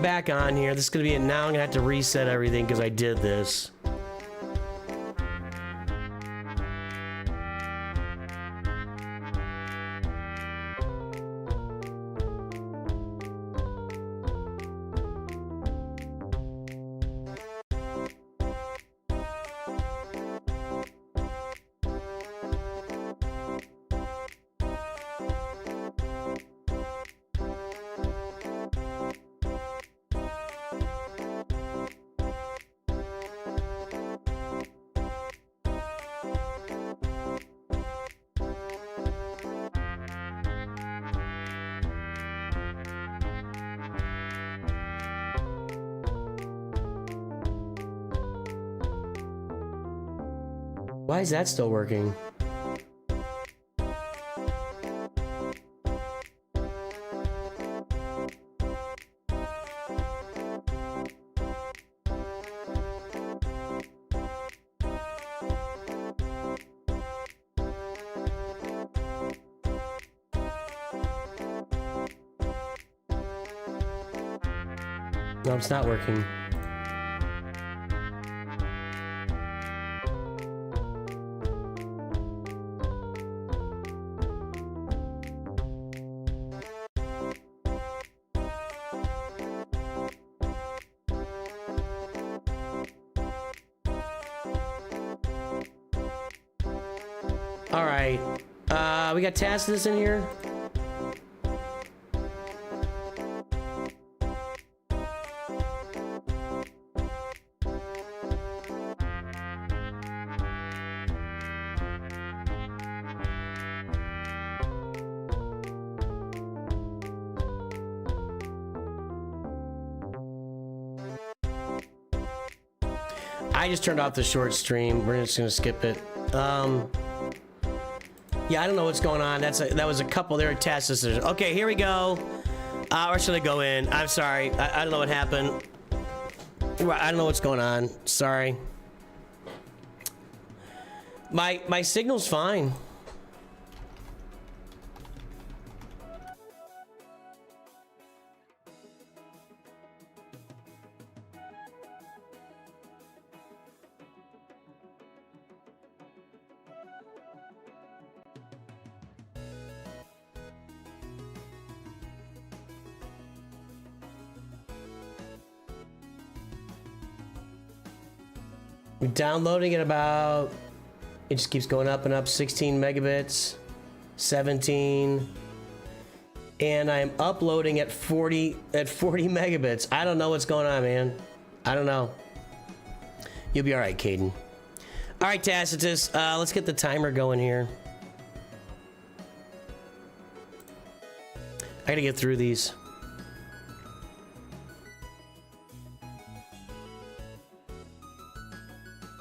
Back on here. This is gonna be it. Now I'm gonna have to reset everything because I did this. Why is that still working? No, it's not working. All right, we got Tacitus in here. I just turned off the short stream. We're just gonna skip it. Yeah, I don't know what's going on. That was a couple there at Tacitus. Okay, here we go. Or should I go in? I'm sorry. I don't know what happened. I don't know what's going on. Sorry. My signal's fine. We're downloading at about, it just keeps going up and up, 16 megabits, 17, and I'm uploading at 40 megabits. I don't know what's going on, man. I don't know. You'll be all right, Caden. All right, Tacitus, let's get the timer going here. I gotta get through these.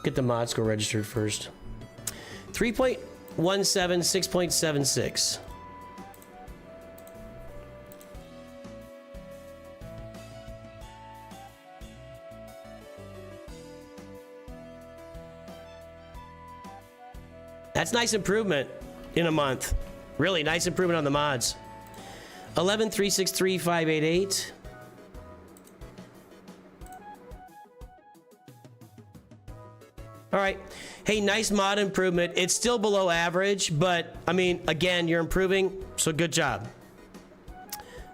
Get the mod score registered first. 3.17, 6.76. That's nice improvement in a month. Really nice improvement on the mods. 11,363,588. All right. Hey, nice mod improvement. It's still below average, but I mean, again, you're improving, so good job.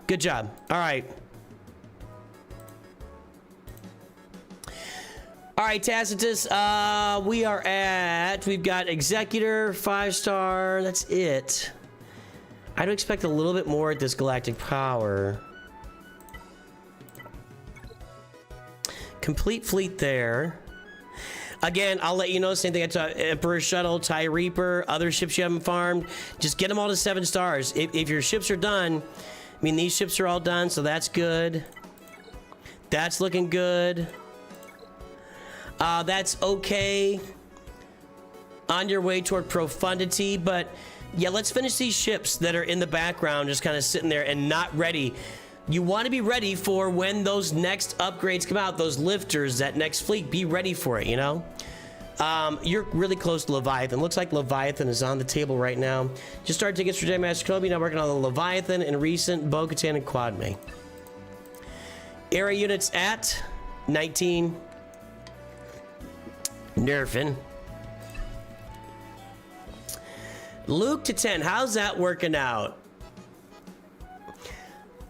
Good job. All right. All right, Tacitus, we've got Executor, 5-star, that's it. I'd expect a little bit more at this Galactic Power. Complete fleet there. Again, I'll let you know, same thing I taught Emperor Shuttle, TIE Reaper, other ships you haven't farmed. Just get them all to 7 stars. If your ships are done, I mean, these ships are all done, so that's good. That's looking good. That's okay. On your way toward profundity, but yeah, let's finish these ships that are in the background, just kind of sitting there and not ready. You want to be ready for when those next upgrades come out, those lifters, that next fleet, be ready for it, you know? You're really close to Leviathan. Looks like Leviathan is on the table right now. Just started tickets for Jedi Master Kenobi, now working on the Leviathan and recent Bo-Katan and Quadme. Area units at 19. Nerfing. Luke to 10. How's that working out?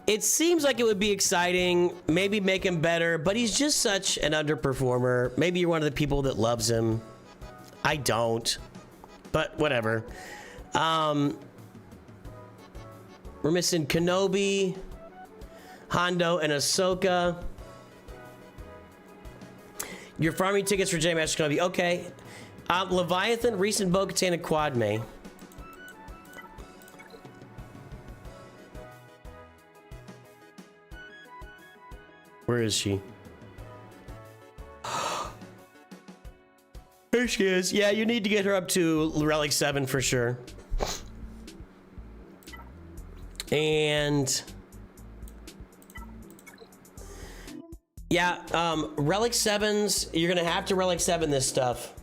It seems like it would be exciting, maybe make him better, but he's just such an underperformer. Maybe you're one of the people that loves him. I don't, but whatever. We're missing Kenobi, Hondo, and Ahsoka. Your farming tickets for J Master Kenobi. Okay. Leviathan, recent Bo-Katan, and Quad May. Where is she? There she is. Yeah, you need to get her up to Relic 7 for sure. And yeah, Relic 7s, you're gonna have to Relic 7 this stuff.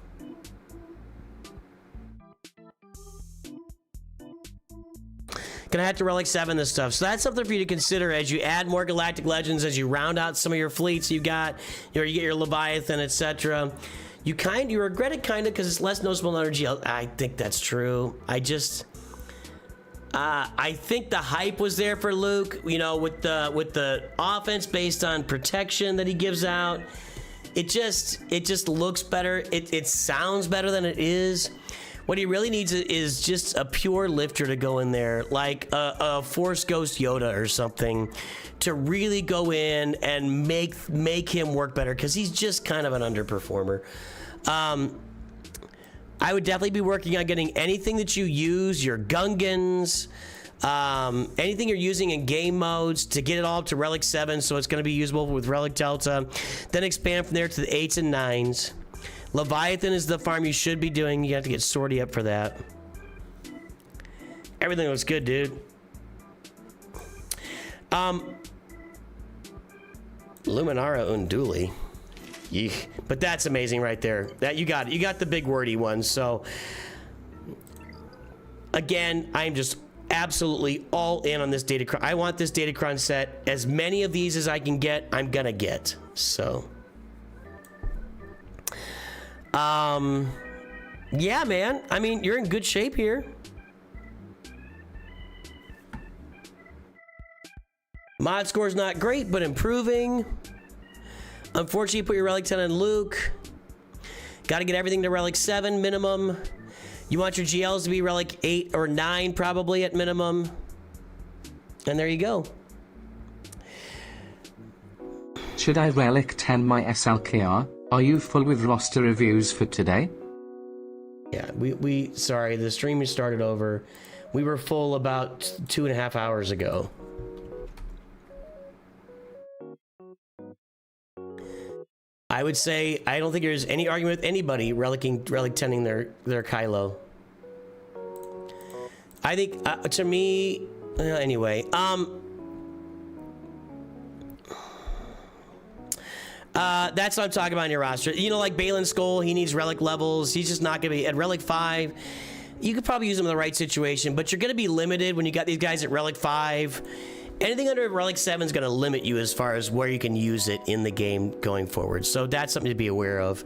Gonna have to Relic 7 this stuff. So that's something for you to consider as you add more Galactic Legends, as you round out some of your fleets you got, you get your Leviathan, etc. You regret it kind of because it's less noticeable energy. I think that's true. I think the hype was there for Luke, you know, with the offense based on protection that he gives out. It just looks better. It sounds better than it is. What he really needs is just a pure lifter to go in there, like a Force Ghost Yoda or something, to really go in and make him work better, because he's just kind of an underperformer. I would definitely be working on getting anything that you use, your Gungans, anything you're using in game modes, to get it all up to Relic 7, so it's going to be usable with Relic Delta. Then expand from there to the 8s and 9s. Leviathan is the farm you should be doing. You have to get Sortie up for that. Everything looks good, dude. Luminara Unduli. Yeesh. But that's amazing right there. That you got it. You got the big wordy one. So again, I'm just absolutely all in on this Datacron. I want this Datacron set. As many of these as I can get, I'm gonna get. So yeah, man. I mean, you're in good shape here. Mod score's not great, but improving. Unfortunately, you put your Relic 10 on Luke. Got to get everything to Relic 7 minimum. You want your GLs to be Relic 8 or 9 probably at minimum. And there you go. Should I Relic 10 my SLKR? Are you full with roster reviews for today? Yeah, we sorry, the stream started over. We were full about 2.5 hours ago. I would say I don't think there's any argument with anybody Relic 10ing their Kylo. I think to me, anyway, that's what I'm talking about in your roster. You know, like Balin Skull, he needs Relic levels. He's just not gonna be at Relic 5. You could probably use him in the right situation, but you're gonna be limited when you got these guys at Relic 5. Anything under Relic 7 is going to limit you as far as where you can use it in the game going forward. So that's something to be aware of.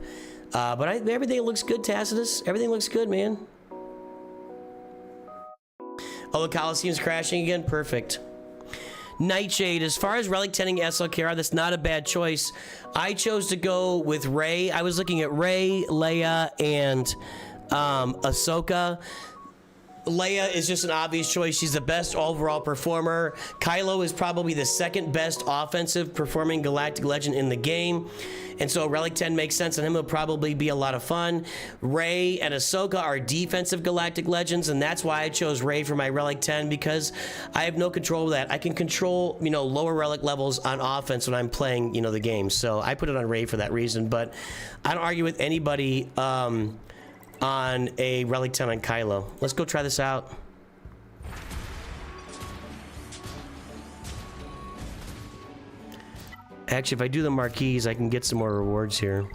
But everything looks good, Tacitus. Everything looks good, man. Oh, the Coliseum's crashing again? Perfect. Nightshade, as far as Relic 10ing SLKR, that's not a bad choice. I chose to go with Rey. I was looking at Rey, Leia, and Ahsoka. Leia is just an obvious choice. She's the best overall performer. Kylo is probably the second best offensive performing Galactic Legend in the game. And so Relic 10 makes sense, and him will probably be a lot of fun. Rey and Ahsoka are defensive Galactic Legends, and that's why I chose Rey for my Relic 10, because I have no control of that. I can control, you know, lower Relic levels on offense when I'm playing, you know, the game. So I put it on Rey for that reason, but I don't argue with anybody on a Relic 10 on Kylo. Let's go try this out. Actually, if I do the marquees, I can get some more rewards here.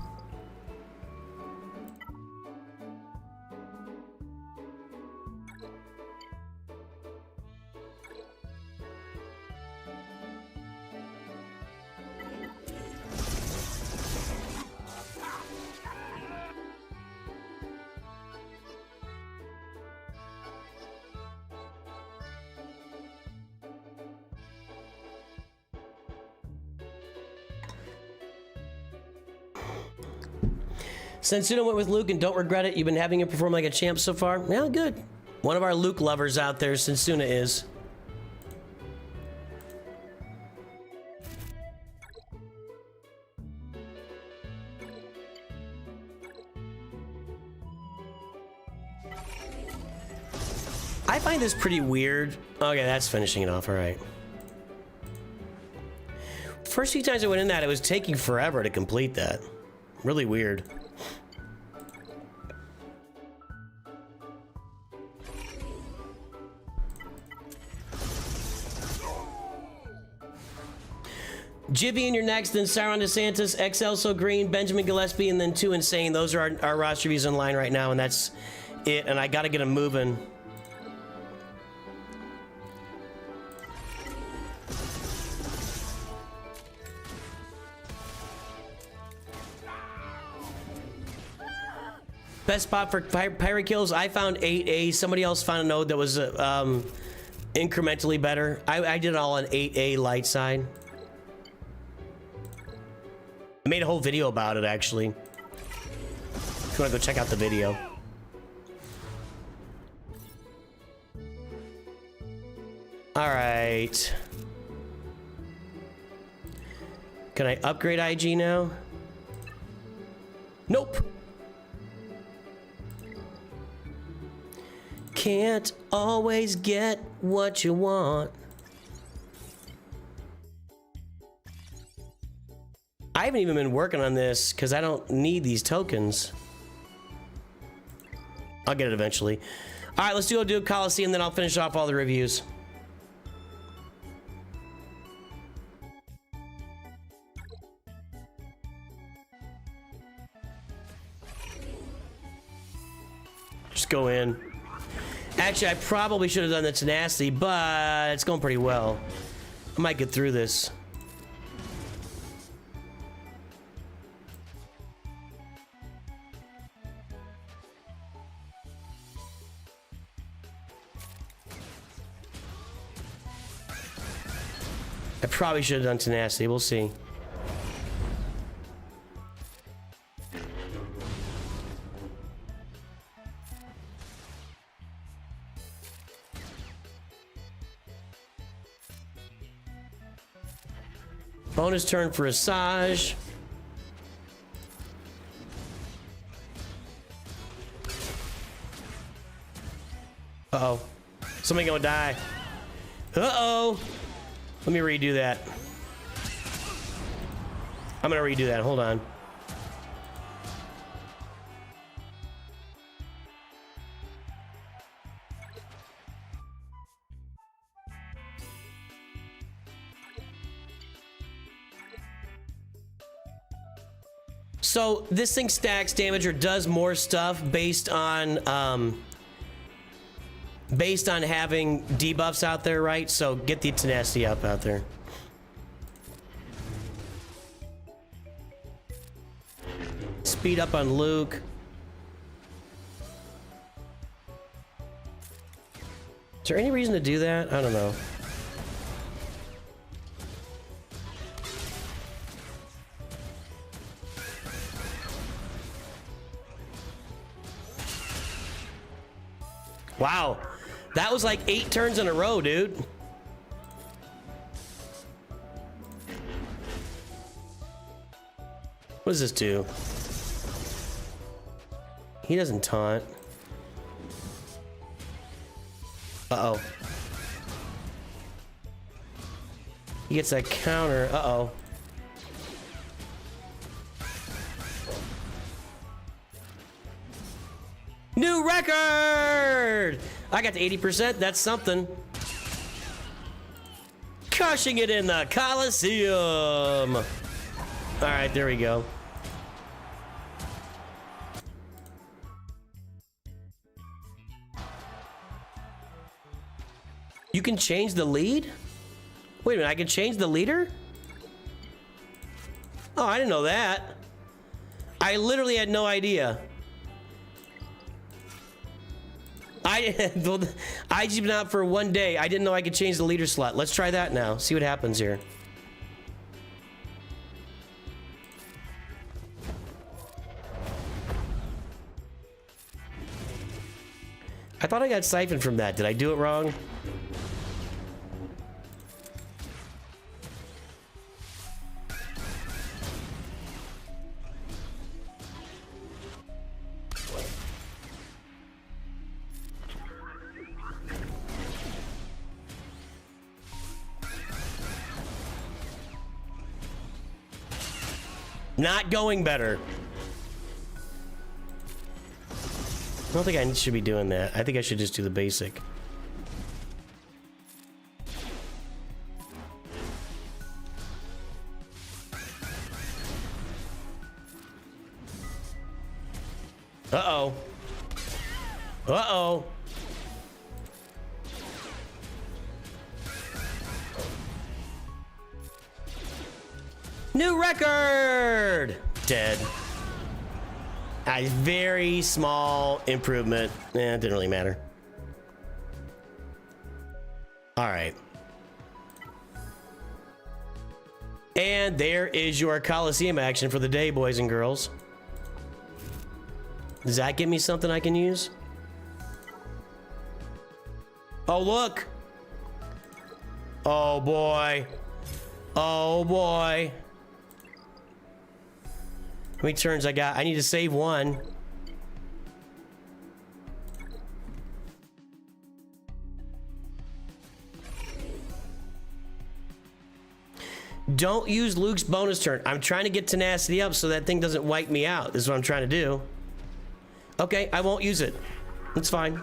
Sensuna went with Luke and don't regret it. You've been having him perform like a champ so far. Yeah, good. One of our Luke lovers out there, Sensuna is. I find this pretty weird. Okay, that's finishing it off. All right. First few times I went in that, it was taking forever to complete that. Really weird. Jivian, you're next, then Sauron DeSantis, XL So Green, Benjamin Gillespie, and then 2 Insane. Those are our roster reviews online right now, and that's it. And I gotta get them moving. Best spot for pirate kills, I found 8A. Somebody else found a node that was incrementally better. I did it all on 8A light side. I made a whole video about it, actually. If you want to go check out the video. All right. Can I upgrade IG now? Nope. Can't always get what you want. I haven't even been working on this because I don't need these tokens. I'll get it eventually. All right, let's do a Coliseum, then I'll finish off all the reviews. Just go in. Actually, I probably should have done the tenacity, but it's going pretty well. I might get through this. I probably should have done tenacity. We'll see. Bonus turn for Asajj. Uh-oh. Somebody gonna die. Uh-oh. Let me redo that. I'm gonna redo that. Hold on. So this thing stacks damage or does more stuff based on having debuffs out there, right? So get the tenacity up out there. Speed up on Luke. Is there any reason to do that? I don't know. Wow, that was like 8 turns in a row, dude. What does this do? He doesn't taunt. Uh-oh. He gets that counter. Uh-oh. New record! I got to 80%. That's something. Crushing it in the Coliseum. All right, there we go. You can change the lead? Wait a minute, I can change the leader? Oh, I didn't know that. I literally had no idea. IG's been out for 1 day. I didn't know I could change the leader slot. Let's try that now. See what happens here. I thought I got siphoned from that. Did I do it wrong? Not going better. I don't think I should be doing that. I think I should just do the basic. Uh-oh. Uh-oh. New record! Dead. A very small improvement. Eh, it didn't really matter. All right. And there is your Coliseum action for the day, boys and girls. Does that give me something I can use? Oh, look. Oh, boy. Oh, boy. How many turns I got? I need to save one. Don't use Luke's bonus turn. I'm trying to get tenacity up so that thing doesn't wipe me out. This is what I'm trying to do. Okay, I won't use it. It's fine.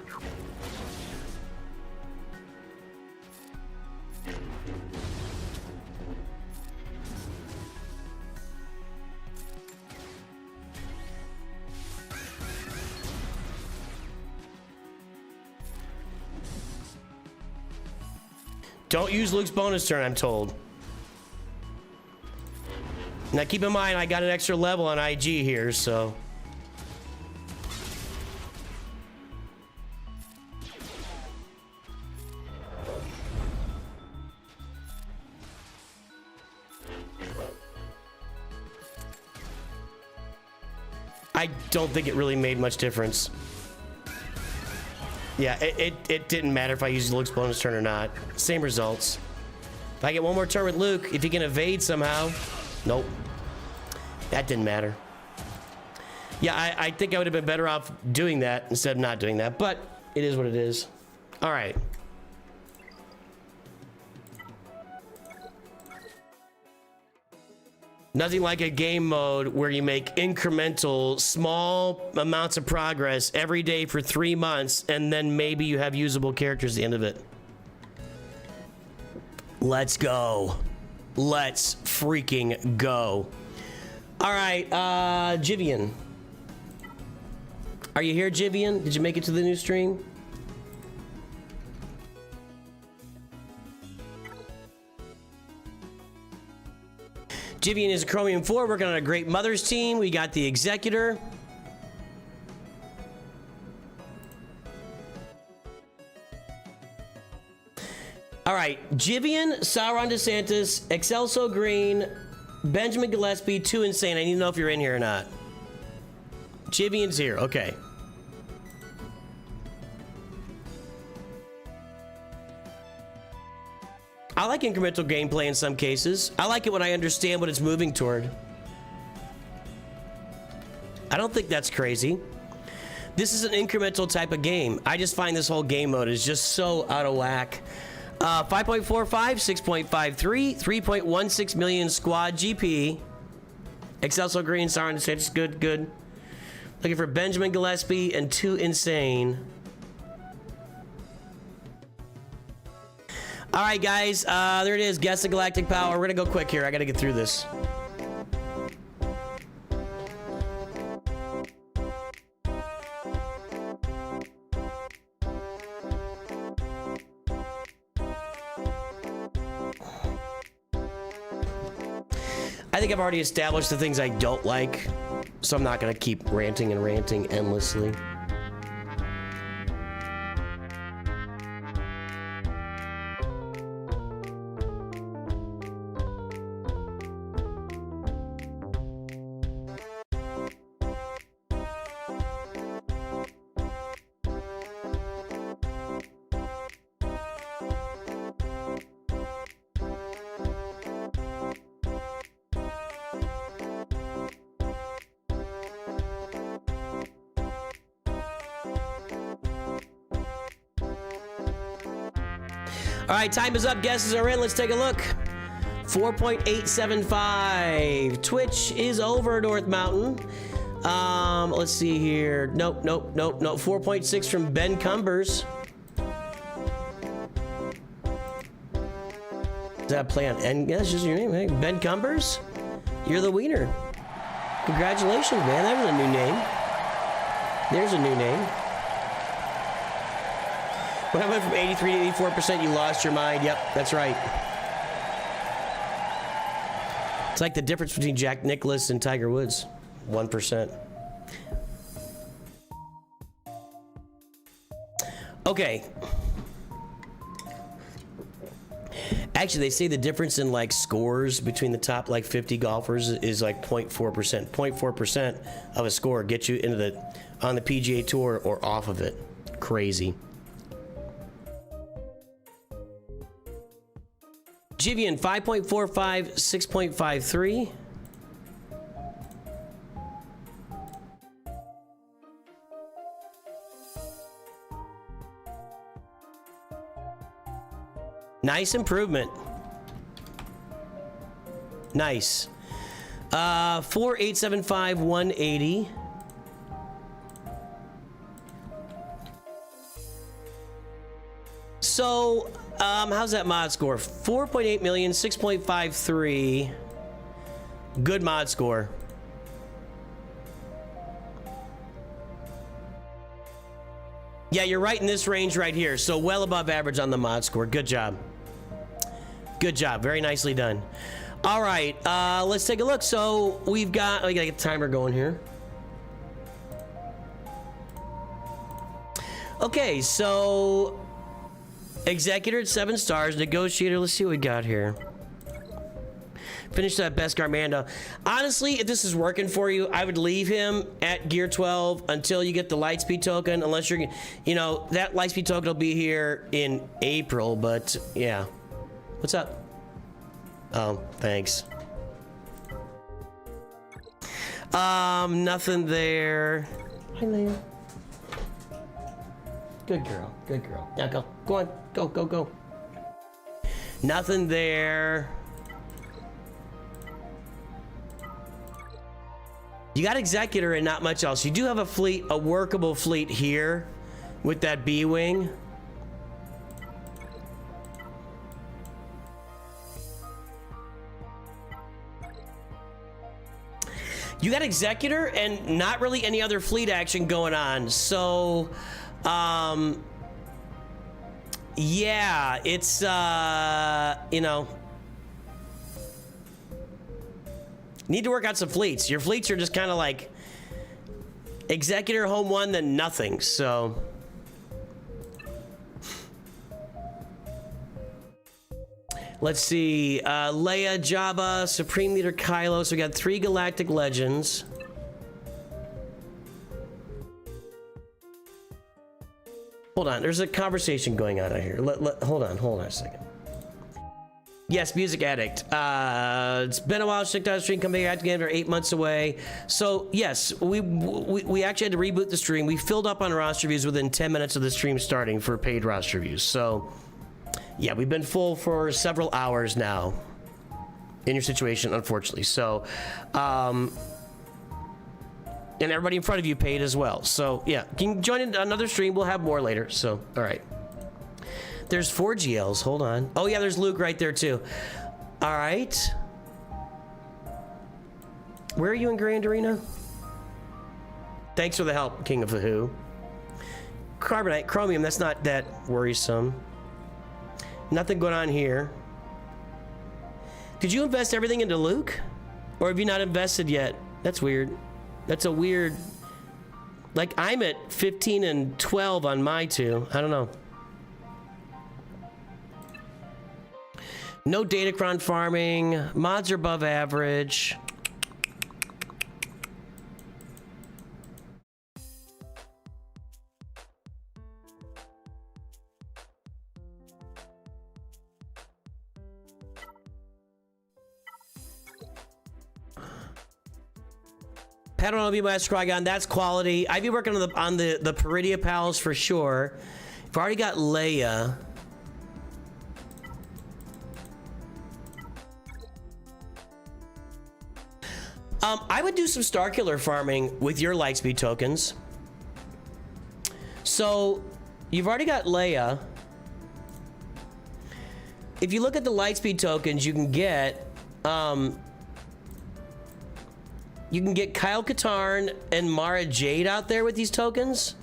Don't use Luke's bonus turn, I'm told. Now keep in mind, I got an extra level on IG here, so. I don't think it really made much difference. Yeah, it didn't matter if I used Luke's bonus turn or not. Same results. If I get one more turn with Luke, if he can evade somehow. Nope. That didn't matter. Yeah, I think I would have been better off doing that instead of not doing that, but it is what it is. All right. Nothing like a game mode where you make incremental, small amounts of progress every day for 3 months, and then maybe you have usable characters at the end of it. Let's go. Let's freaking go. All right, Jivian. Are you here, Jivian? Did you make it to the new stream? Jivian is a Chromium 4 working on a Great Mothers team. We got the Executor. All right, Jivian, Sauron DeSantis, Excelso Green, Benjamin Gillespie, 2 Insane. I need to know if you're in here or not. Jivian's here, okay. I like incremental gameplay in some cases. I like it when I understand what it's moving toward. I don't think that's crazy. This is an incremental type of game. I just find this whole game mode is just so out of whack. 5.45, 6.53, 3.16 million squad GP. Excelso Green, Sauron DeSantis, good, good. Looking for Benjamin Gillespie and 2 Insane. All right, guys, there it is. Guess the Galactic Power. We're gonna go quick here. I gotta get through this. I think I've already established the things I don't like, so I'm not gonna keep ranting and ranting endlessly. All right, time is up. Guesses are in. Let's take a look. 4.875. Twitch is over North Mountain. Let's see here. Nope. 4.6 from Ben Cumbers. Does that play on? And yeah, that's just your name, hey? Ben Cumbers. You're the wiener. Congratulations, man. That was a new name. There's a new name. When I went from 83 to 84%, you lost your mind. Yep, that's right. It's like the difference between Jack Nicklaus and Tiger Woods. 1%. Okay. Actually, they say the difference in like scores between the top like 50 golfers is like 0.4%. 0.4% of a score gets you into the on the PGA Tour or off of it. Crazy. Jivian 5.45, 6.53. Nice improvement. Nice. 4.875, 180. So, how's that mod score? 4.8 million, 6.53. Good mod score. Yeah, you're right in this range right here. So well above average on the mod score. Good job. Good job. Very nicely done. All right, let's take a look. So we gotta get the timer going here. Okay, so Executor at 7 stars, Negotiator, let's see what we got here. Finish that best Garmando. Honestly, if this is working for you, I would leave him at gear 12 until you get the Lightspeed token, unless you're, you know, that Lightspeed token will be here in April, but yeah. What's up? Oh, thanks. Nothing there. Hi, Leia. Good girl, good girl. Now go, go on, go. Nothing there. You got Executor and not much else. You do have a fleet, a workable fleet here with that B-Wing. You got Executor and not really any other fleet action going on. So, yeah, it's, you know, need to work out some fleets. Your fleets are just kind of like Executor, home one, then nothing. So let's see. Leia, Jabba, Supreme Leader Kylo. So we got 3 Galactic Legends. Hold on. There's a conversation going on out here. Hold on a second. Yes, Music Addict. It's been a while. Checked out the stream. Coming back again. We're 8 months away. So yes, we actually had to reboot the stream. We filled up on roster views within 10 minutes of the stream starting for paid roster views. So yeah, we've been full for several hours now. In your situation, unfortunately. So, and everybody in front of you paid as well. So yeah, you can join in another stream. We'll have more later. So all right. There's 4 GLs. Hold on. Oh, yeah, there's Luke right there, too. All right. Where are you in Grand Arena? Thanks for the help, King of the Who. Carbonite, Chromium, that's not that worrisome. Nothing going on here. Did you invest everything into Luke? Or have you not invested yet? That's weird. That's a weird... Like, I'm at 15 and 12 on my 2. I don't know. No Datacron farming. Mods are above average. Pattern will be my Scrygon. That's quality. I'd be working on the Peridia Pals for sure. I've already got Leia. I would do some Starkiller farming with your Lightspeed tokens. So, you've already got Leia. If you look at the Lightspeed tokens, you can get Kyle Katarn and Mara Jade out there with these tokens.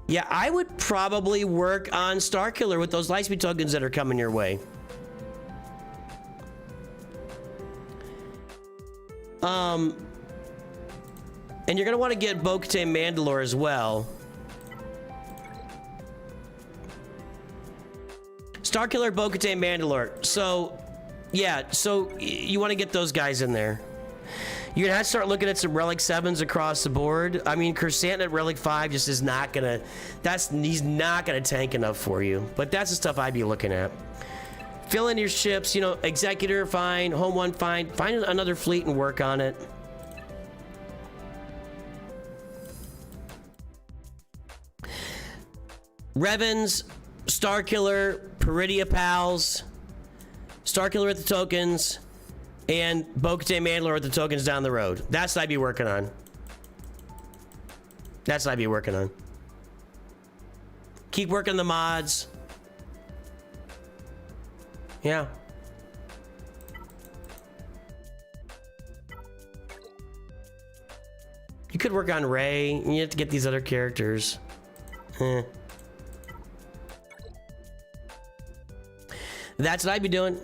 Yeah, I would probably work on Starkiller with those Lightspeed tokens that are coming your way. And you're gonna want to get Bo-Katan Mandalore as well. Starkiller, Bo-Katan Mandalore. So, yeah, so you want to get those guys in there. You're gonna have to start looking at some Relic 7s across the board. I mean, Kersantin at Relic 5 just is not gonna, he's not gonna tank enough for you. But that's the stuff I'd be looking at. Fill in your ships, you know, Executor, fine, Home One, fine. Find another fleet and work on it. Revens, Starkiller, Peridia Pals, Starkiller with the tokens, and Bo-Katan Mandalore with the tokens down the road. That's what I'd be working on. That's what I'd be working on. Keep working the mods. Yeah. You could work on Rey. You have to get these other characters. That's what I'd be doing.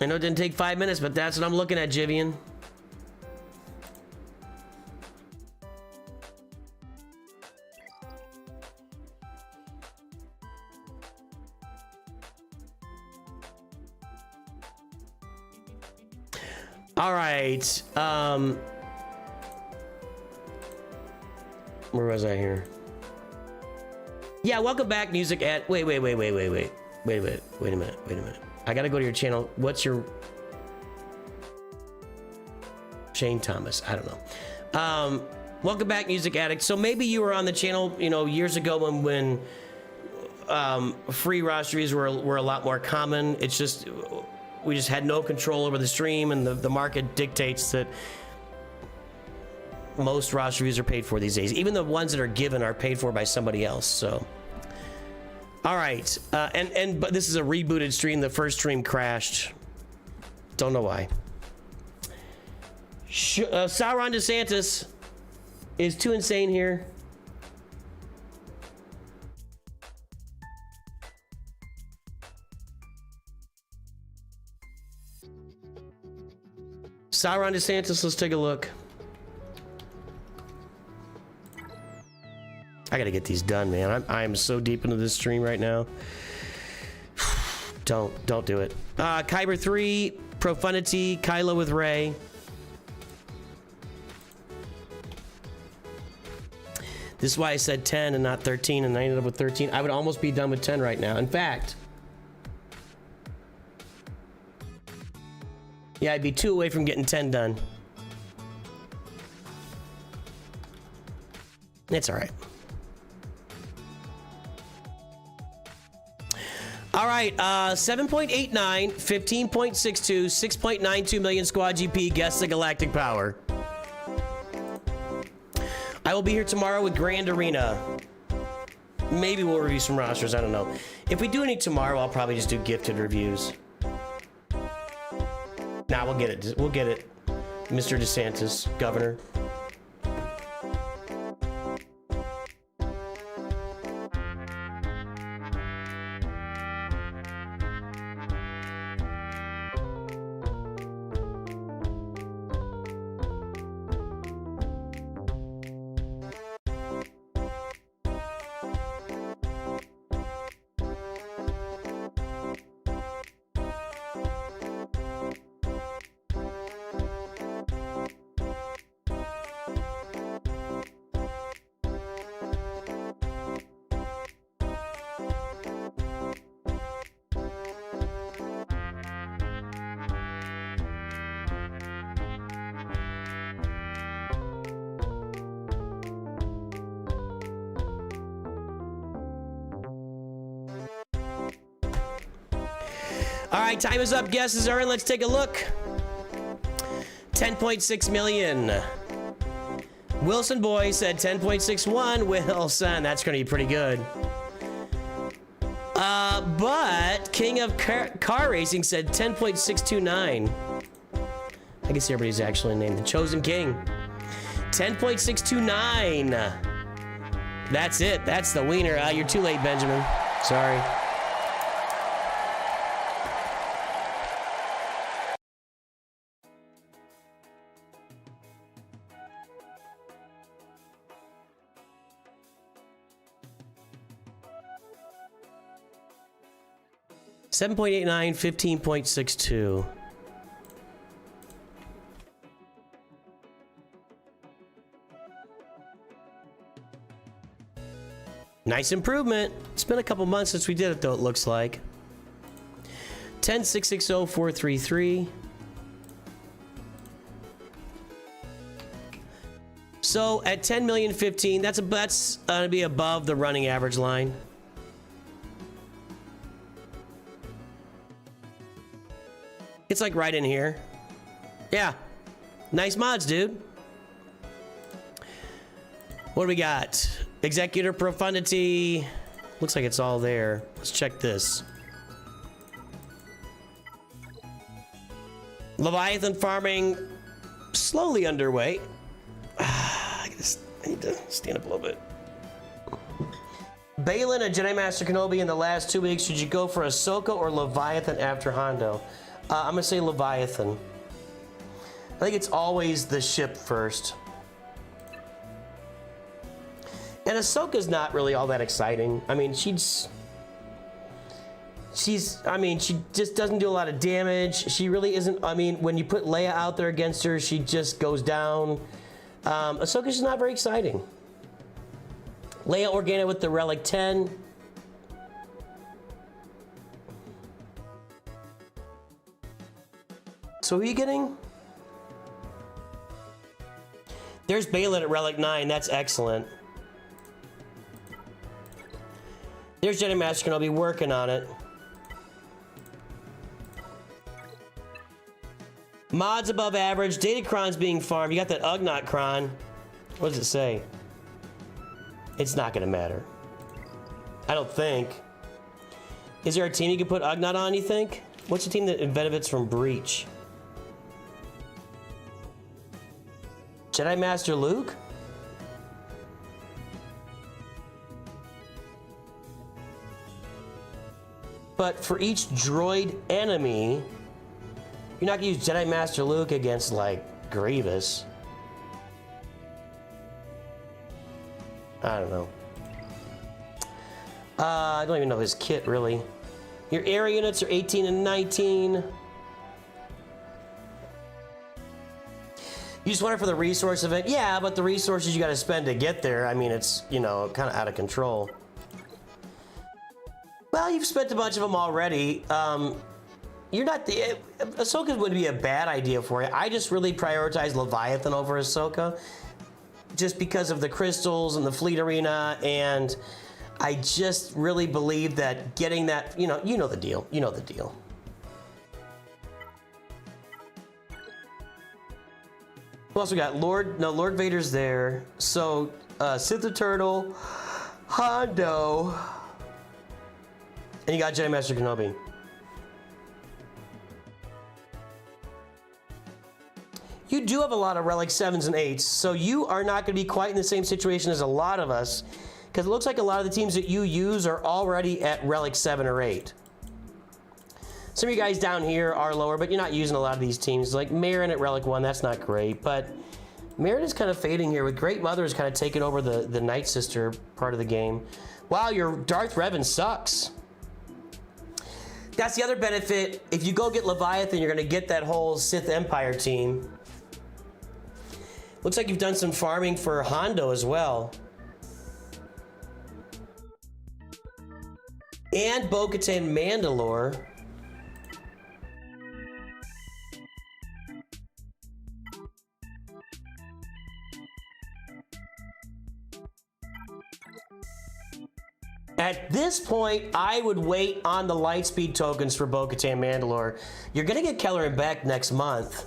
I know it didn't take 5 minutes, but that's what I'm looking at, Jivian. All right. Where was I here? Yeah, welcome back, music at. Wait a minute. I gotta go to your channel. What's your Shane Thomas? I don't know. Welcome back, Music Addict. So maybe you were on the channel, you know, years ago when free rosteries were a lot more common. It's just we just had no control over the stream, and the market dictates that most rosteries are paid for these days. Even the ones that are given are paid for by somebody else. So. All right, but this is a rebooted stream. The first stream crashed. Don't know why. Sauron DeSantis is too insane here. Sauron DeSantis, let's take a look. I gotta get these done, man. I'm so deep into this stream right now. Don't do it. Kyber 3, Profundity, Kylo with Rey. This is why I said 10 and not 13, and I ended up with 13. I would almost be done with 10 right now. In fact, yeah, I'd be 2 away from getting 10 done. It's all right. All right, 7.89, 15.62, 6.92 million squad GP, guess the galactic power. I will be here tomorrow with Grand Arena. Maybe we'll review some rosters, I don't know. If we do any tomorrow, I'll probably just do gifted reviews. Nah, we'll get it. We'll get it. Mr. DeSantis, governor. All right, time is up. Guesses are in. Let's take a look. 10.6 million. Wilson Boy said 10.61. Wilson, that's going to be pretty good. But King of Car Racing said 10.629. I guess everybody's actually named the Chosen King. 10.629. That's it. That's the wiener. You're too late, Benjamin. Sorry. $7.89, $15.62. Nice improvement. It's been a couple months since we did it, though, it looks like. 10.660.433. So at 10,000,015, that's gonna be above the running average line. It's like right in here. Yeah. Nice mods, dude. What do we got? Executor Profundity. Looks like it's all there. Let's check this. Leviathan farming slowly underway. I need to stand up a little bit. Balin and Jedi Master Kenobi in the last 2 weeks. Should you go for Ahsoka or Leviathan after Hondo? I'm gonna say Leviathan. I think it's always the ship first. And Ahsoka's not really all that exciting. I mean, she just doesn't do a lot of damage. She really isn't. I mean, when you put Leia out there against her, she just goes down. Ahsoka's just not very exciting. Leia Organa with the Relic 10. So who are you getting? There's Balin at Relic 9. That's excellent. There's Jedi Master Kenobi working on it. Mods above average. Datacron's being farmed. You got that Ugnaught Cron. What does it say? It's not going to matter. I don't think. Is there a team you can put Ugnaught on, you think? What's the team that benefits from Breach? Jedi Master Luke? But for each droid enemy, you're not gonna use Jedi Master Luke against, like, Grievous. I don't know. I don't even know his kit, really. Your air units are 18 and 19. You just want it for the resource event? Yeah, but the resources you gotta spend to get there, I mean, it's, you know, kind of out of control. Well, you've spent a bunch of them already. You're not the... Ahsoka would be a bad idea for you. I just really prioritize Leviathan over Ahsoka. Just because of the crystals and the fleet arena, and I just really believe that getting that... You know the deal. You know the deal. Who else we got? Lord Vader's there. So, Sith the Turtle, Hondo... And you got Jedi Master Kenobi. You do have a lot of Relic 7s and 8s, so you are not going to be quite in the same situation as a lot of us, because it looks like a lot of the teams that you use are already at Relic 7 or 8. Some of you guys down here are lower, but you're not using a lot of these teams. Like Marin at Relic 1, that's not great, but Marin is kind of fading here, with Great Mother is kind of taking over the Night Sister part of the game. Wow, your Darth Revan sucks. That's the other benefit. If you go get Leviathan, you're going to get that whole Sith Empire team. Looks like you've done some farming for Hondo as well. And Bo-Katan Mandalore. At this this point, I would wait on the Lightspeed tokens for Bo-Katan Mandalore. You're gonna get Keller and Beck next month.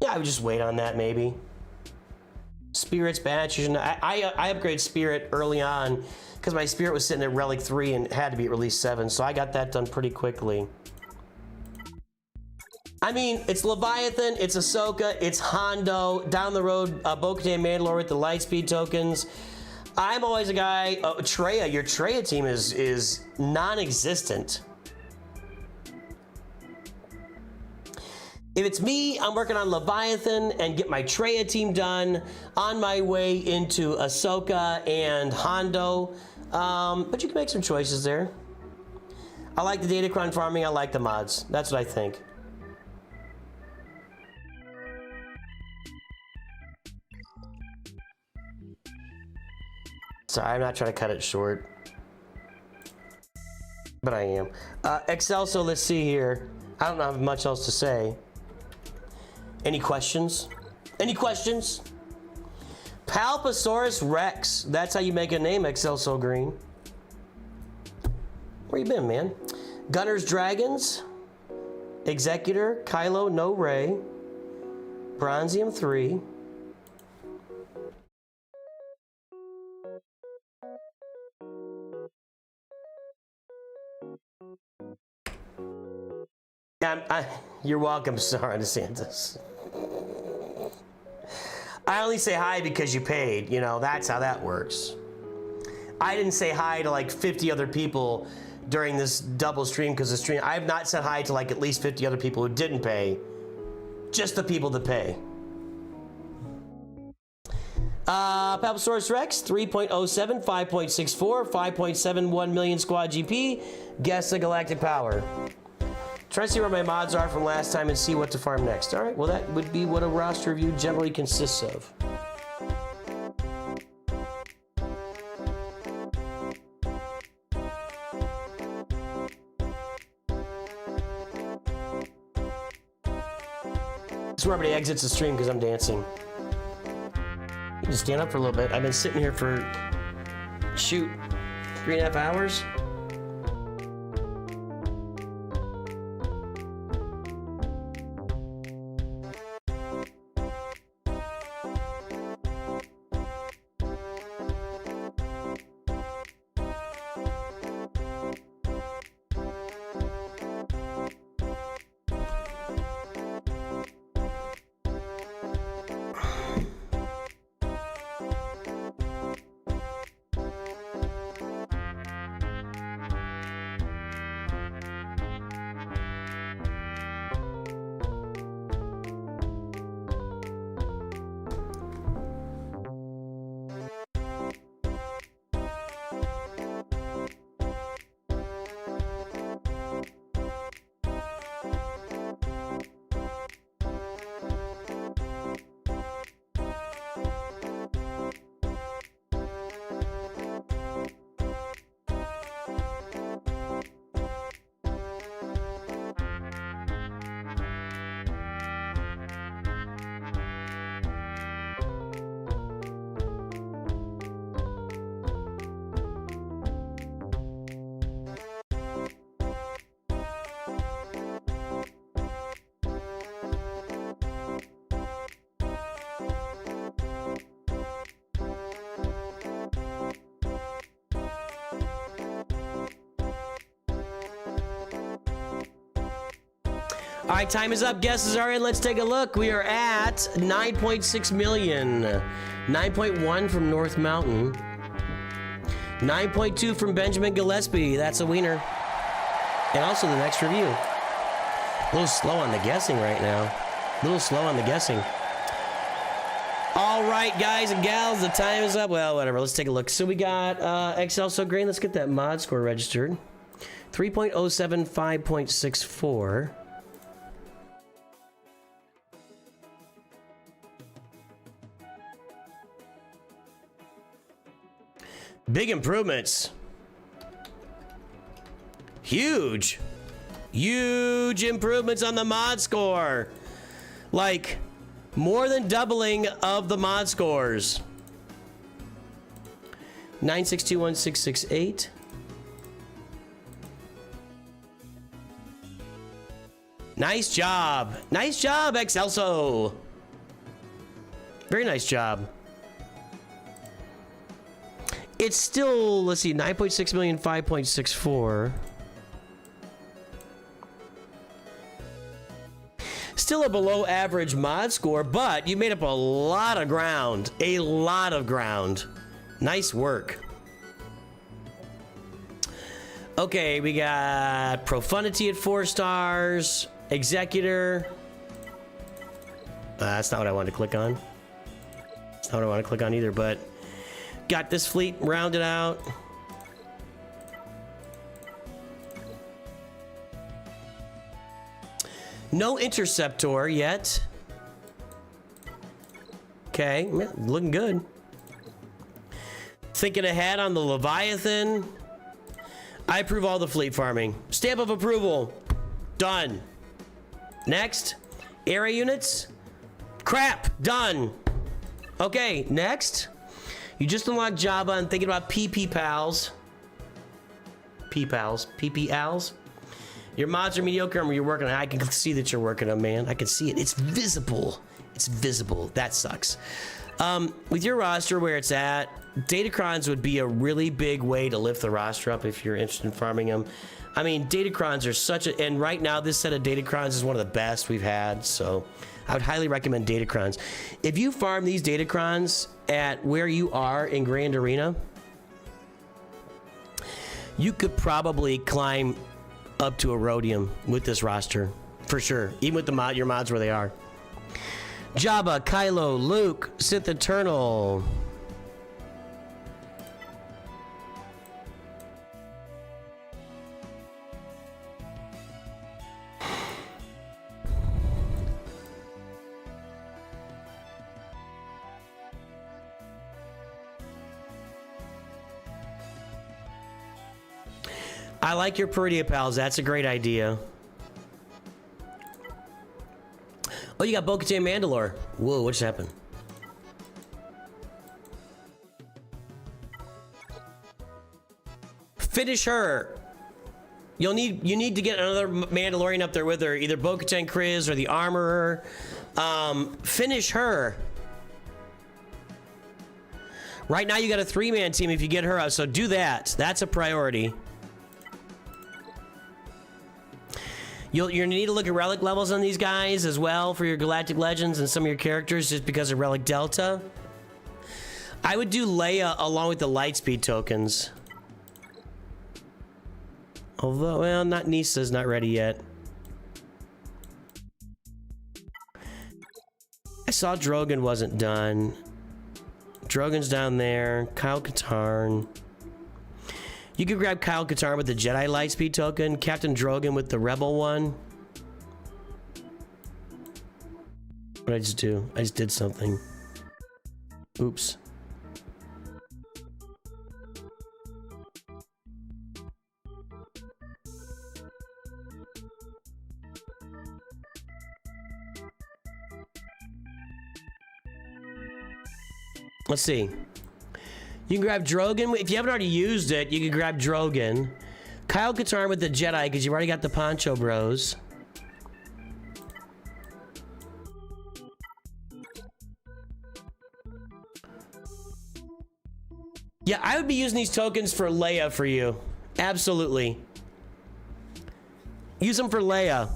Yeah, I would just wait on that maybe. Spirit's batch. I upgraded Spirit early on because my Spirit was sitting at Relic 3 and had to be at release 7, so I got that done pretty quickly. I mean, it's Leviathan, it's Ahsoka, it's Hondo, down the road, Bo-Katan Mandalore with the Lightspeed tokens. I'm always a guy, Traya, your Traya team is non-existent. If it's me, I'm working on Leviathan and get my Traya team done on my way into Ahsoka and Hondo. But you can make some choices there. I like the Datacron farming, I like the mods. That's what I think. Sorry, I'm not trying to cut it short. But I am. Excelso, let's see here. I don't have much else to say. Any questions? Any questions? Palpasaurus Rex. That's how you make a name, Excelso Green. Where you been, man? Gunner's Dragons. Executor. Kylo No Ray. Bronzium 3. You're welcome, Sarah DeSantis. I only say hi because you paid. You know, that's how that works. I didn't say hi to like 50 other people during this double stream because the stream. I have not said hi to like at least 50 other people who didn't pay. Just the people that pay. Palpasaurus Rex, 3.07, 5.64, 5.71 million squad GP. Guess the galactic power. Try to see where my mods are from last time and see what to farm next. All right, well, that would be what a roster review generally consists of. This is where everybody exits the stream because I'm dancing. You can stand up for a little bit. I've been sitting here for, shoot, 3.5 hours. All right, time is up. Guesses are in. Let's take a look. We are at 9.6 million. 9.1 from North Mountain. 9.2 from Benjamin Gillespie. That's a wiener. And also the next review. A little slow on the guessing right now. A little slow on the guessing. All right, guys and gals, the time is up. Well, whatever. Let's take a look. So we got Excelso Green. Let's get that mod score registered. 3.07, 5.64. Big improvements. Huge improvements on the mod score. Like, more than doubling of the mod scores. 9621668. Nice job. Nice job, Excelso. Very nice job. It's still, let's see, 9.6 million, 5.64. Still a below average mod score, but you made up a lot of ground. A lot of ground. Nice work. Okay, we got Profundity at 4 stars. Executor. That's not what I wanted to click on. That's not what I want to click on either, but got this fleet rounded out. No Interceptor yet. Okay, looking good. Thinking ahead on the Leviathan. I approve all the fleet farming. Stamp of approval. Done. Next. Area units. Crap. Done. Okay, next. You just unlocked Jabba and thinking about PP pals. P-pals. PP-als. Your mods are mediocre and you're working on it. I can see that you're working on, man. I can see it. It's visible. It's visible. That sucks. With your roster where it's at, Datacrons would be a really big way to lift the roster up if you're interested in farming them. I mean, Datacrons are such a... And right now, this set of Datacrons is one of the best we've had, so I would highly recommend Datacrons. If you farm these Datacrons at where you are in Grand Arena, you could probably climb up to a Rhodium with this roster, for sure. Even with the your mods where they are. Jabba, Kylo, Luke, Sith Eternal. I like your Peridia pals. That's a great idea. Oh, you got Bo-Katan Mandalore. Whoa, what just happened? Finish her. You need to get another Mandalorian up there with her, either Bo-Katan Kryze or the Armorer. Finish her. Right now you got a 3-man team if you get her out, so do that. That's a priority. You're gonna need to look at relic levels on these guys as well for your Galactic Legends and some of your characters just because of relic delta. I would do Leia along with the Lightspeed tokens. Although, well, not Nisa's not ready yet. I saw Drogon wasn't done. Drogon's down there. Kyle Katarn. You could grab Kyle Katarn with the Jedi Lightspeed token, Captain Drogon with the Rebel one. What did I just do? I just did something. Oops. Let's see. You can grab Drogon. If you haven't already used it, you can grab Drogon. Kyle Katarn with the Jedi, because you've already got the Poncho Bros. Yeah, I would be using these tokens for Leia for you. Absolutely. Use them for Leia.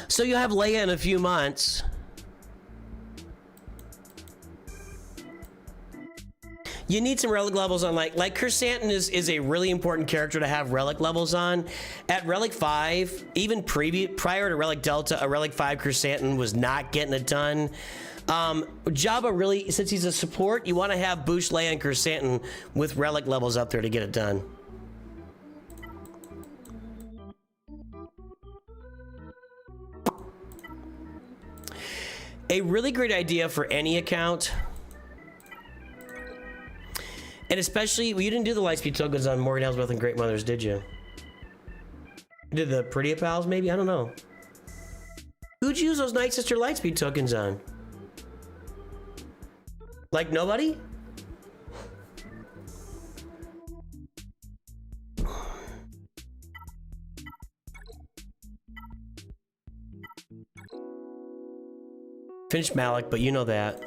So you'll have Leia in a few months. You need some relic levels on, like Chrysanthemum is a really important character to have relic levels on. At Relic 5, even prior to Relic Delta, a Relic 5 Chrysanthemum was not getting it done. Jabba really, since he's a support, you want to have Boosh, Leia, and Chrysanthemum with relic levels up there to get it done. A really great idea for any account. And especially, well, you didn't do the Lightspeed tokens on Morgan Elsbeth and Great Mothers, did you? You did the Peridia Pals, maybe? I don't know. Who'd you use those Night Sister Lightspeed tokens on? Like nobody? Finished Malik, but you know that.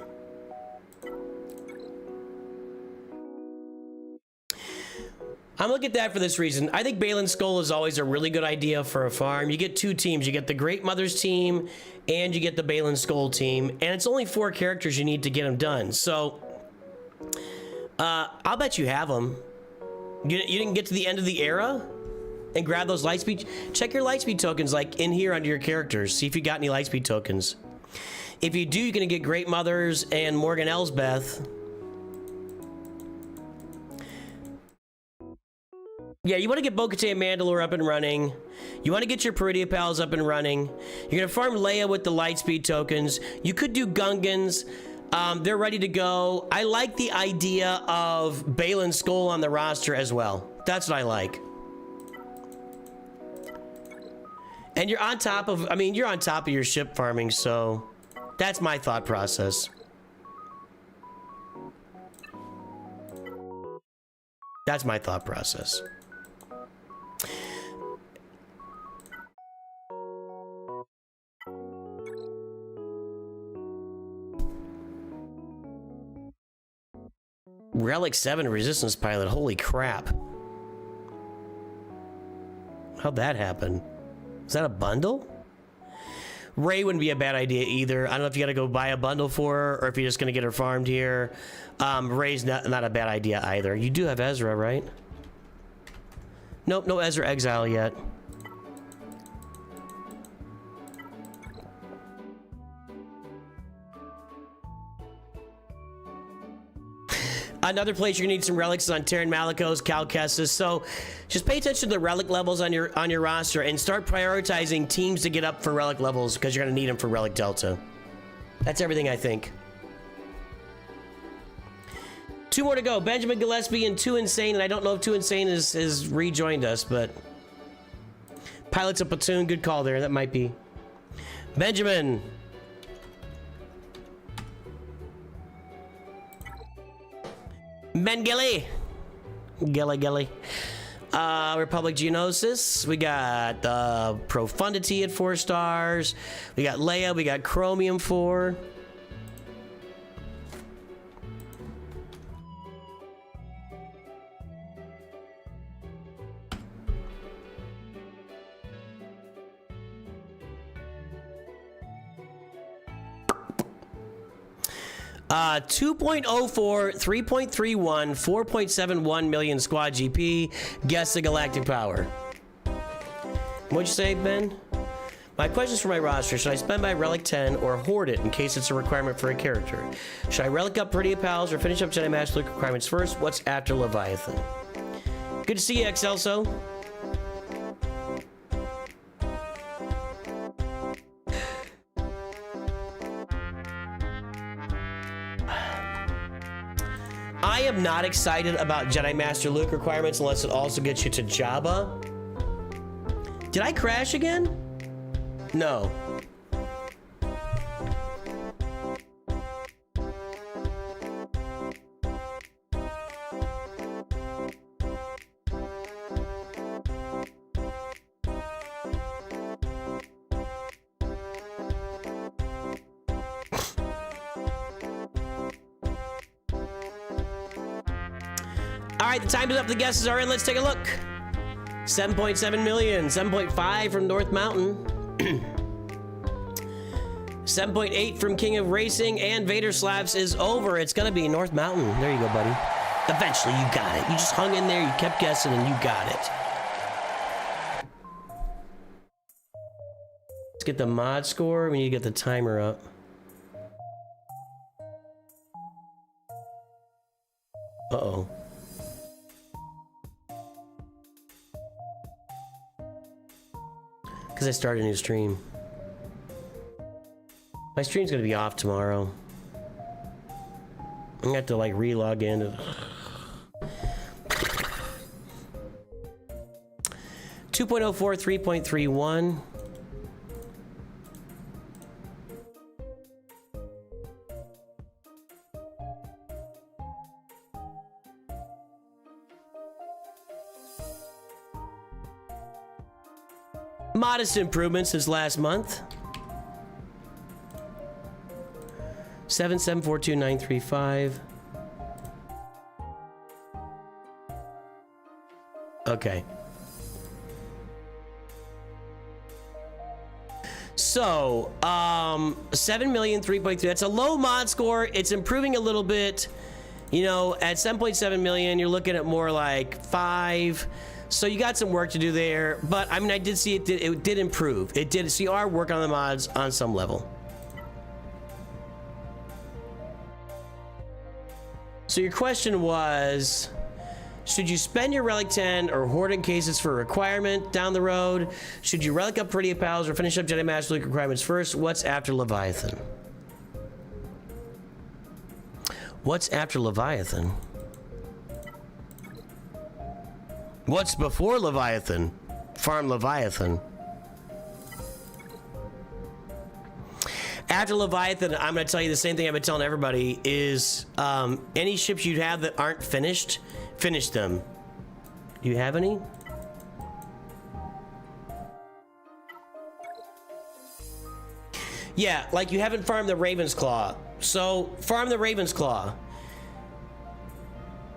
I'm looking at that for this reason. I think Balin's Skull is always a really good idea for a farm. You get two teams. You get the Great Mother's team, and you get the Balin's Skull team. And it's only 4 characters you need to get them done. So, I'll bet you have them. You didn't get to the end of the era and grab those lightspeed. Check your lightspeed tokens, like, in here under your characters. See if you got any lightspeed tokens. If you do, you're going to get Great Mothers and Morgan Elsbeth. Yeah, you want to get Bo-Katan and Mandalore up and running. You want to get your Peridia Pals up and running. You're going to farm Leia with the Lightspeed tokens. You could do Gungans. They're ready to go. I like the idea of Balin's Skull on the roster as well. That's what I like. And you're on top of, I mean, you're on top of your ship farming, so that's my thought process. That's my thought process. Relic 7 Resistance Pilot, holy crap. How'd that happen? Is that a bundle? Rey wouldn't be a bad idea either. I don't know if you gotta go buy a bundle for her or if you're just gonna get her farmed here. Rey's not a bad idea either. You do have Ezra, right? Nope, no Ezra Exile yet. Another place you're gonna need some relics is on Terran Malicos, Cal Kestis. So just pay attention to the relic levels on your roster and start prioritizing teams to get up for relic levels because you're gonna need them for Relic Delta. That's everything I think. 2 more to go. Benjamin Gillespie and Too Insane, and I don't know if Too Insane has rejoined us, but Pilots of Platoon, good call there. That might be Benjamin. Ben Gilly. Gilly. Republic Geonosis. We got Profundity at 4 stars. We got Leia. We got Chromium 4. Uh, 2.04, 3.31, 4.71 million squad GP. Guess the galactic power. What'd you say, Ben? My question's for my roster. Should I spend my Relic 10 or hoard it in case it's a requirement for a character? Should I Relic up Peridia Pals or finish up Jedi Master Luke requirements first? What's after Leviathan? Good to see you, Excelso. I am not excited about Jedi Master Luke requirements unless it also gets you to Jabba. Did I crash again? No. All right, the time is up. The guesses are in. Let's take a look. 7.7 million, 7.5 from North Mountain, 7.8 from King of Racing, and Vader Slaps is over. It's gonna be North Mountain. There you go, buddy. Eventually, you got it. You just hung in there, you kept guessing, and you got it. Let's get the mod score. We need to get the timer up. Uh-oh. Because I started a new stream. My stream's gonna be off tomorrow. I'm gonna have to like re-log in. 2.04, 3.31. Modest improvement since last month. 7742935. Okay. So, 7 million, 3.3. That's a low mod score. It's improving a little bit. You know, at 7.7 million, you're looking at more like 5. So you got some work to do there. But, I mean, I did see it did improve. It did. So you are working on the mods on some level. So your question was, should you spend your Relic 10 or hoarding cases for a requirement down the road? Should you Relic up Pretty Pals or finish up Jedi Master Luke requirements first? What's after Leviathan? What's after Leviathan? What's before Leviathan? Farm Leviathan. After Leviathan, I'm going to tell you the same thing I've been telling everybody is any ships you have that aren't finished, finish them. Do you have any? Yeah, like you haven't farmed the Raven's Claw. So farm the Raven's Claw.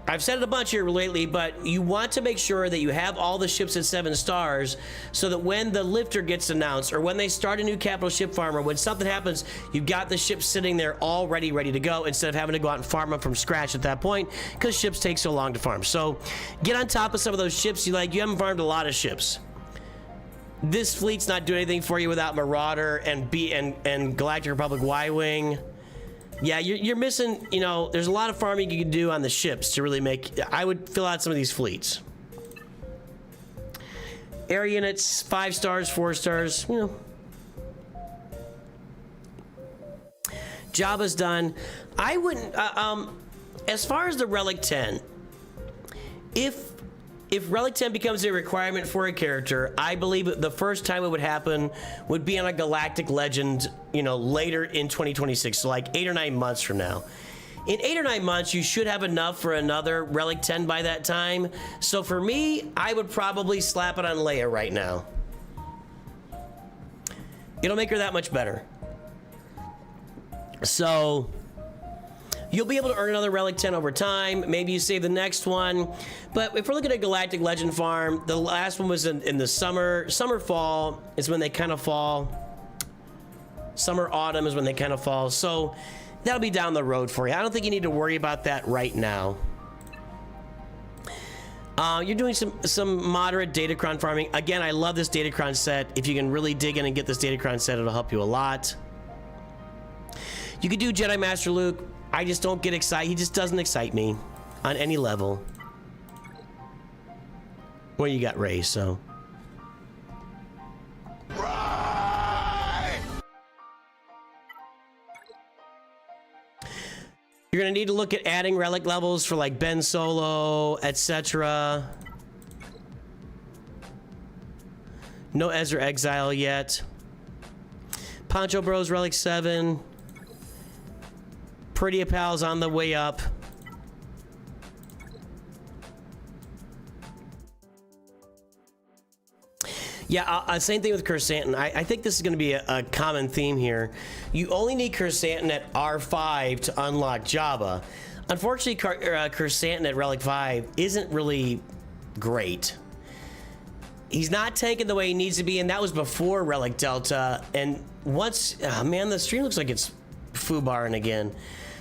I've said it a bunch here lately, but you want to make sure that you have all the ships at 7 stars so that when the lifter gets announced or when they start a new capital ship farm or when something happens, you've got the ships sitting there already ready to go instead of having to go out and farm them from scratch at that point because ships take so long to farm. So get on top of some of those ships. You haven't farmed a lot of ships. This fleet's not doing anything for you without Marauder and Galactic Republic Y-Wing. Yeah, you're missing, you know, there's a lot of farming you can do on the ships to really make, I would fill out some of these fleets. Air units, 5 stars, 4 stars, you know. Jabba's done. I wouldn't, as far as the Relic 10, if Relic 10 becomes a requirement for a character, I believe the first time it would happen would be on a Galactic Legend, you know, later in 2026, so like 8 or 9 months from now. In 8 or 9 months, you should have enough for another Relic 10 by that time. So for me, I would probably slap it on Leia right now. It'll make her that much better. So you'll be able to earn another Relic 10 over time. Maybe you save the next one. But if we're looking at Galactic Legend Farm, the last one was in the summer. Summer-fall is when they kind of fall. Summer-autumn is when they kind of fall. So that'll be down the road for you. I don't think you need to worry about that right now. You're doing some moderate Datacron farming. Again, I love this Datacron set. If you can really dig in and get this Datacron set, it'll help you a lot. You could do Jedi Master Luke. I just don't get excited. He just doesn't excite me on any level. Well, you got Rey, so. Right. You're gonna need to look at adding relic levels for like Ben Solo, etc. No Ezra Exile yet. Poncho Bros Relic 7. Pretty Pals on the way up. Yeah, same thing with Kersantin. I think this is going to be a common theme here. You only need Kersantin at R5 to unlock Jabba. Unfortunately, Kersantin at Relic 5 isn't really great. He's not tanking the way he needs to be, and that was before Relic Delta. And once, oh man, the stream looks like it's foobarring again.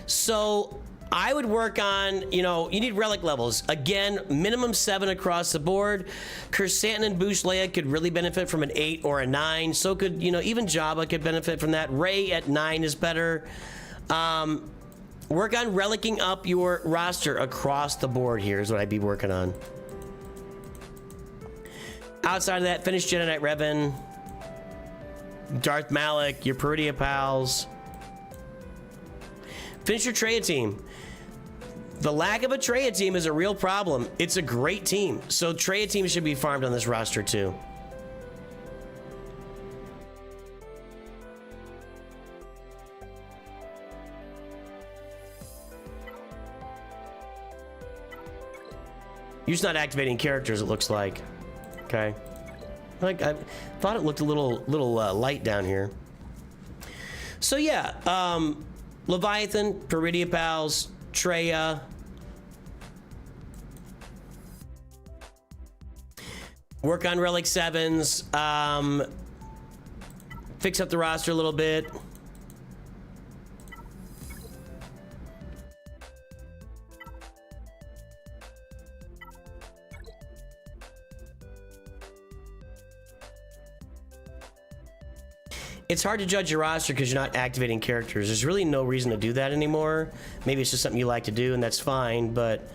So I would work on, you know, you need relic levels. Again, minimum 7 across the board. Kersantin and Boushh Leia could really benefit from an 8 or a 9. So could, you know, even Jabba could benefit from that. Rey at 9 is better. Work on relicking up your roster across the board here is what I'd be working on. Outside of that, finish Jedi Knight Revan. Darth Malak, your Peridea pals. Finish your Traya team. The lack of a Traya team is a real problem. It's a great team. So Traya team should be farmed on this roster too. You're just not activating characters, it looks like. Okay. Like, I thought it looked a little light down here. So yeah, Leviathan, Peridia Pals, Treya. Work on Relic 7s. Fix up the roster a little bit. It's hard to judge your roster because you're not activating characters. There's really no reason to do that anymore. Maybe it's just something you like to do, and that's fine, but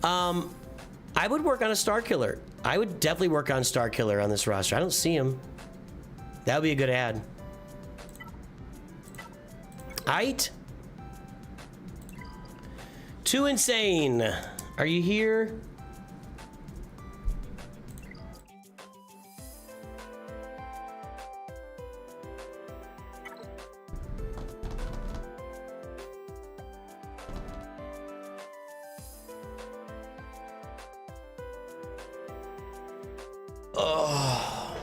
I would work on a Star Killer. I would definitely work on Star Killer on this roster. I don't see him. That would be a good ad. Aight. Too Insane. Are you here? Oh.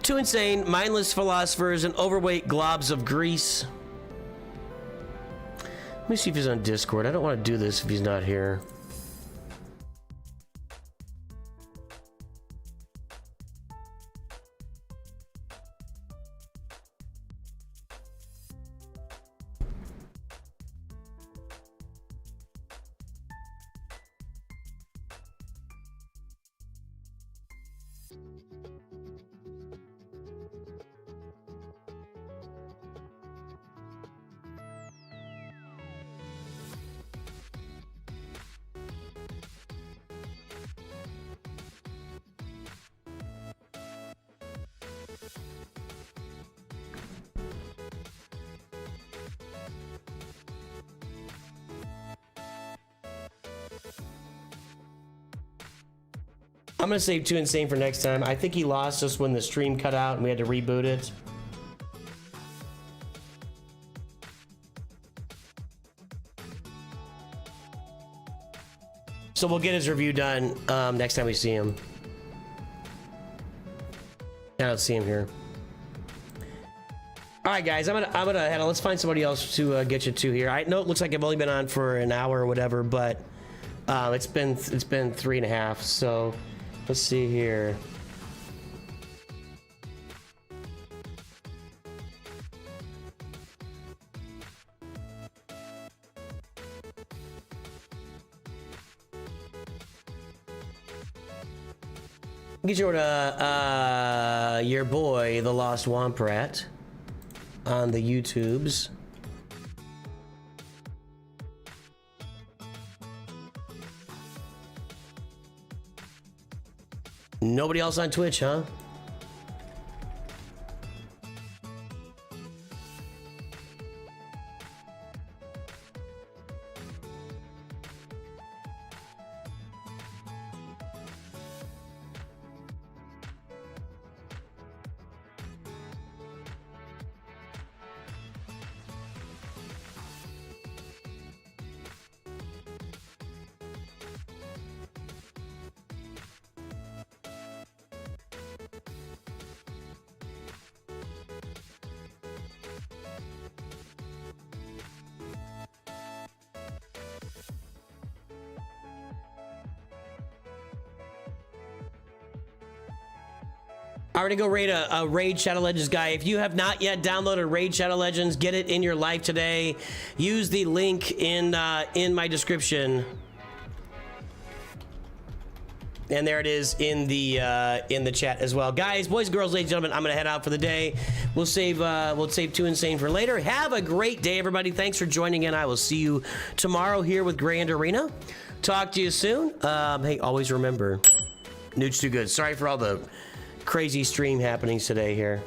Too Insane, Mindless Philosophers, and Overweight Globs of Grease. Let me see if he's on Discord. I don't want to do this if he's not here. I'm gonna save Too Insane for next time. I think he lost us when the stream cut out and we had to reboot it. So we'll get his review done next time we see him. I don't see him here. All right, guys, I'm gonna head on. Let's find somebody else to get you to here. I know it looks like I've only been on for an hour or whatever, but it's been 3.5. So let's see here. Get you over to your boy, the Lost Womprat, on the YouTubes. Nobody else on Twitch, huh? I'm gonna go raid a Raid Shadow Legends guy. If you have not yet downloaded Raid Shadow Legends, get it in your life today. Use the link in my description, and there it is in the chat as well. Guys, boys, girls, ladies, gentlemen, I'm gonna head out for the day. We'll save Too Insane for later. Have a great day, everybody. Thanks for joining in. I will see you tomorrow here with Grand Arena. Talk to you soon. Hey, always remember, Nude's too good. Sorry for all the crazy stream happenings today here.